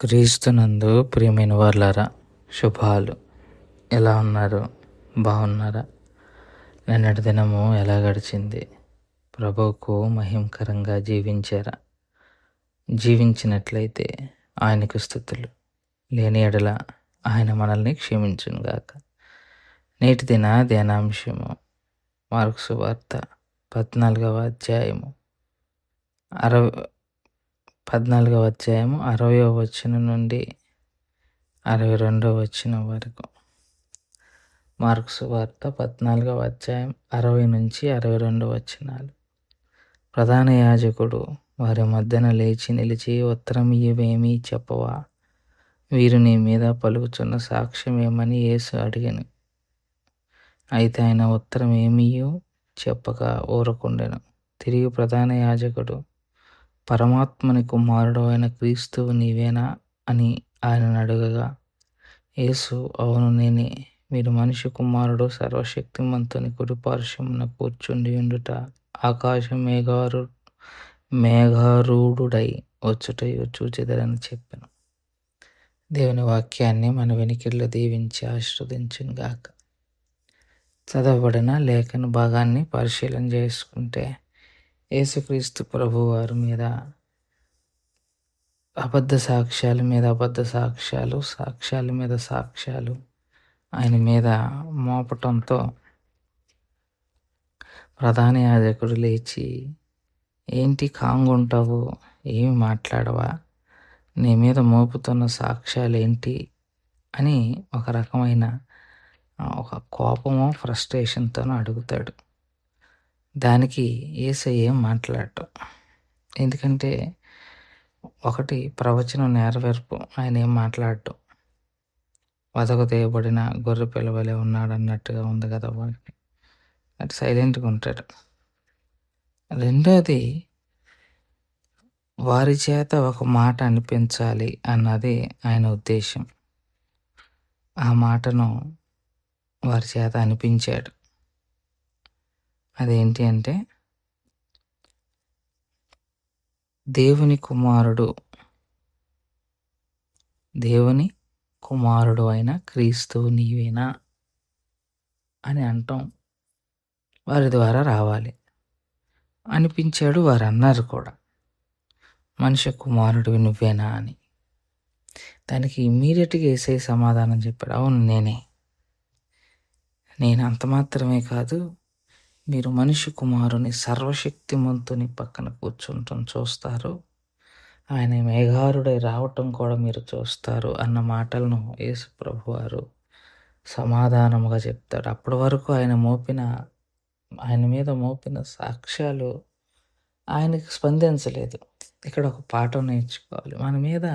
క్రీస్తునందు ప్రియమైన వార్లారా, శుభాలు. ఎలా ఉన్నారు? బాగున్నారా? నిన్నటి దినము ఎలా గడిచింది? ప్రభువుకు మహిమకరంగా జీవించారా? జీవించినట్లయితే ఆయనకు స్తుతులు. లేని ఎడల ఆయన మనల్ని క్షమించునుగాక. నేటి దిన ధ్యానాంశము మార్కు సువార్త 14వ అధ్యాయము 60వ వచనం నుండి 62వ వచనం వరకు. మార్కు సువార్త 14వ అధ్యాయం 60 నుంచి 62 వచనాలు. ప్రధాన యాజకుడు వారి మధ్యన లేచి నిలిచి, ఉత్తరం ఇవేమీ చెప్పవా? వీరు నీ మీద పలుకుచున్న సాక్ష్యం ఏమని యేసు అడిగాను. అయితే ఆయన ఉత్తరం ఏమీయూ చెప్పక ఊరకుండెను. తిరిగి ప్రధాన యాజకుడు, పరమాత్మని కుమారుడు అయిన క్రీస్తువు నీవేనా అని ఆయనను అడగగా, యేసు, అవును నేనే. మీరు మనిషి కుమారుడు సర్వశక్తిమంతుని కుడిపార్శ్వమున కూర్చుండి ఉండుట, ఆకాశం మేఘారూఢుడై వచ్చుటయు చూచెదరని చెప్పాను. దేవుని వాక్యాన్ని మన వెనికిడిలో దీవించి ఆశీర్వదించుగాక. చదవబడిన లేఖన భాగాన్ని పరిశీలన చేసుకుంటే, యేసుక్రీస్తు ప్రభు వారి మీద అబద్ధ సాక్ష్యాల మీద అబద్ధ సాక్ష్యాలు, సాక్ష్యాల మీద సాక్ష్యాలు ఆయన మీద మోపటంతో ప్రధాన యాజకుడు లేచి, ఏంటి కాంగుంటావు? ఏమి మాట్లాడవా? నీ మీద మోపుతున్న సాక్ష్యాలు ఏంటి అని ఒక రకమైన ఒక కోపము, ఫ్రస్ట్రేషన్తో అడుగుతాడు. దానికి యేసయ్య ఏం మాట్లాడటం. ఎందుకంటే ఒకటి ప్రవచనం నెరవేర్పు, ఆయన ఏం మాట్లాడటం. వదకు తీయబడిన గొర్రె పిల్లవలే ఉన్నాడు అన్నట్టుగా ఉంది కదా వాడికి. అది సైలెంట్గా ఉంటాడు. రెండోది, వారి చేత ఒక మాట అనిపించాలి అన్నది ఆయన ఉద్దేశం. ఆ మాటను వారి చేత అనిపించాడు. అదేంటి అంటే, దేవుని కుమారుడు అయిన క్రీస్తువు నీవేనా అని అంటాం వారి ద్వారా రావాలి అనిపించాడు. వారు అన్నారు కూడా, మనిషి కుమారుడు నువ్వేనా అని. దానికి ఇమ్మీడియట్గా యేసయ్య సమాధానం చెప్పాడు, అవును నేను అంత మాత్రమే కాదు, మీరు మనిషి కుమారుని సర్వశక్తిమంతుని పక్కన కూర్చుంటాం చూస్తారు, ఆయన మేఘారుడై రావటం కూడా మీరు చూస్తారు అన్న మాటలను యేసు ప్రభు వారు సమాధానముగా చెప్తాడు. అప్పటి వరకు ఆయన మీద మోపిన సాక్ష్యాలు ఆయనకి స్పందించలేదు. ఇక్కడ ఒక పాఠం నేర్చుకోవాలి. మన మీద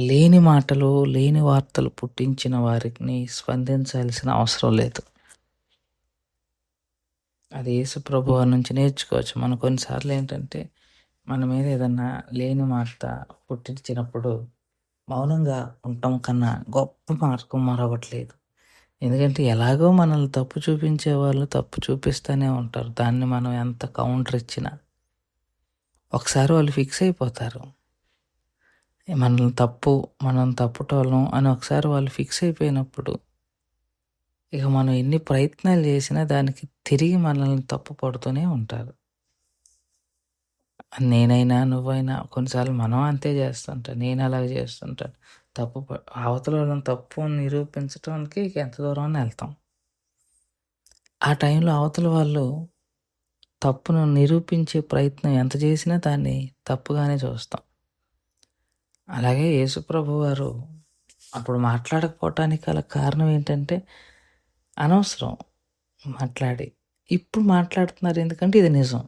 లేని మాటలు, లేని వార్తలు పుట్టించిన వారిని స్పందించాల్సిన అవసరం లేదు. అది యేసు ప్రభు వారి నుంచి నేర్చుకోవచ్చు. మనం కొన్నిసార్లు ఏంటంటే, మన మీద ఏదన్నా లేని మాట పుట్టించినప్పుడు మౌనంగా ఉండటం కన్నా గొప్ప మార్గం మరొకటి లేదు. ఎందుకంటే ఎలాగో మనల్ని తప్పు చూపించే వాళ్ళు తప్పు చూపిస్తూనే ఉంటారు. దాన్ని మనం ఎంత కౌంటర్ ఇచ్చినా ఒకసారి వాళ్ళు ఫిక్స్ అయిపోతారు. మనం తప్పుటోళ్ళం అని ఒకసారి వాళ్ళు ఫిక్స్ అయిపోయినప్పుడు ఇక మనం ఎన్ని ప్రయత్నాలు చేసినా దానికి తిరిగి మనల్ని తప్పు పడుతూనే ఉంటారు. నేనైనా నువ్వైనా కొన్నిసార్లు మనం అంతే చేస్తుంటాం. నేను అలాగే చేస్తుంటాను. అవతల వాళ్ళని తప్పు నిరూపించడానికి ఎంత దూరం వెళ్తాం. ఆ టైంలో అవతల వాళ్ళు తప్పును నిరూపించే ప్రయత్నం ఎంత చేసినా దాన్ని తప్పుగానే చూస్తాం. అలాగే యేసుప్రభు వారు అప్పుడు మాట్లాడకపోవటానికి గల కారణం ఏంటంటే, అనవసరం మాట్లాడి ఇప్పుడు మాట్లాడుతున్నారు. ఎందుకంటే ఇది నిజం.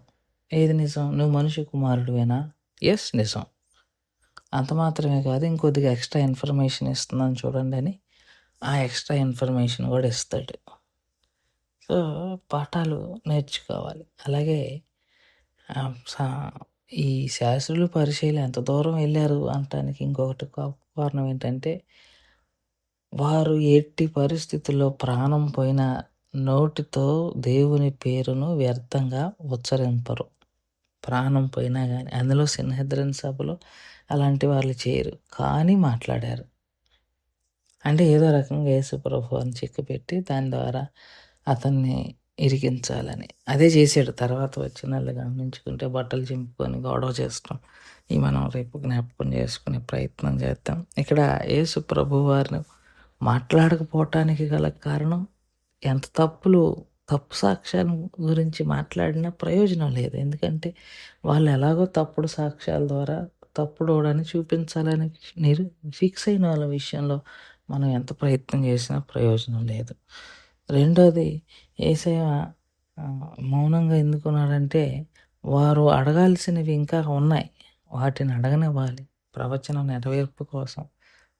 ఏది నిజం? నువ్వు మనిషి కుమారుడువేనా? ఎస్, నిజం. అంత మాత్రమే కాదు, ఇంకొద్దిగా ఎక్స్ట్రా ఇన్ఫర్మేషన్ ఇస్తున్నాను చూడండి అని ఆ ఎక్స్ట్రా ఇన్ఫర్మేషన్ కూడా ఇస్తాడు. సో పాఠాలు నేర్చుకోవాలి. అలాగే ఈ శాస్త్రులు, పరిచయులు ఎంత దూరం వెళ్ళారు అనటానికి ఇంకొకటి కారణం ఏంటంటే, వారు ఎట్టి పరిస్థితుల్లో ప్రాణం పోయిన నోటితో దేవుని పేరును వ్యర్థంగా ఉచ్చరింపరు. ప్రాణం పోయినా గానీ. అందులో సిన్హెద్రిన్ సభలో అలాంటి వాళ్ళు చేయరు. కానీ మాట్లాడారు. అంటే ఏదో రకంగా యేసు ప్రభువుని చిక్కుపెట్టి దాని ద్వారా అతన్ని ఇరికించాలని. అదే చేసాడు. తర్వాత వచ్చినోళ్ళు గమనించుకుంటే బట్టలు చింపుకొని గొడవ చేసుకోవడం. ఇవి మనం రేపు జ్ఞాపకం చేసుకునే ప్రయత్నం చేద్దాం. ఇక్కడ యేసు ప్రభువారిని మాట్లాడకపోవటానికి గల కారణం ఎంత తప్పు సాక్ష్యాల గురించి మాట్లాడినా ప్రయోజనం లేదు. ఎందుకంటే వాళ్ళు ఎలాగో తప్పుడు సాక్ష్యాల ద్వారా తప్పుడోడని చూపించాలని ఫిక్స్ అయిన వాళ్ళ విషయంలో మనం ఎంత ప్రయత్నం చేసినా ప్రయోజనం లేదు. రెండోది యేసయ్య మౌనంగా ఎందుకున్నాడంటే వారు అడగాల్సినవి ఇంకా ఉన్నాయి. వాటిని అడగనివ్వాలి. ప్రవచనం నెరవేర్పు కోసం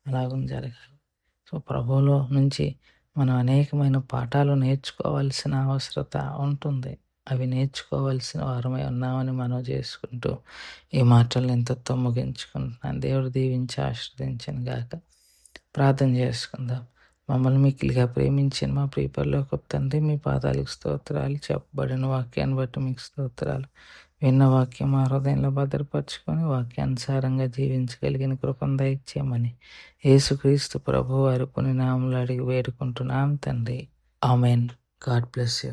అలాగని జరగాలి. సో, ప్రభువులో నుంచి మనం అనేకమైన పాఠాలు నేర్చుకోవాల్సిన అవసరత ఉంటుంది. అవి నేర్చుకోవాల్సిన వారమై ఉన్నామని మనవి చేసుకుంటూ ఈ మాటలను ఇంతటితో ముగించుకుంటున్నాను. దేవుడు దీవించి ఆశీర్వదించును గాక. ప్రార్థన చేసుకుందాం. మమ్మల్ని మిక్కిలిగా ప్రేమించిన మా ప్రియ పరలోకపు తండ్రి, మీ పాదాలకు స్తోత్రాలు. చెప్పబడిన వాక్యాన్ని బట్టి మీకు స్తోత్రాలు. విన్న వాక్యం మా హృదయంలో భద్రపరుచుకొని వాక్యానుసారంగా జీవించగలిగిన కృపను దయచేయమని యేసుక్రీస్తు ప్రభువారి పుణ్య నామములో అడిగి వేడుకుంటున్నాం తండ్రి. ఆమెన్. God bless you.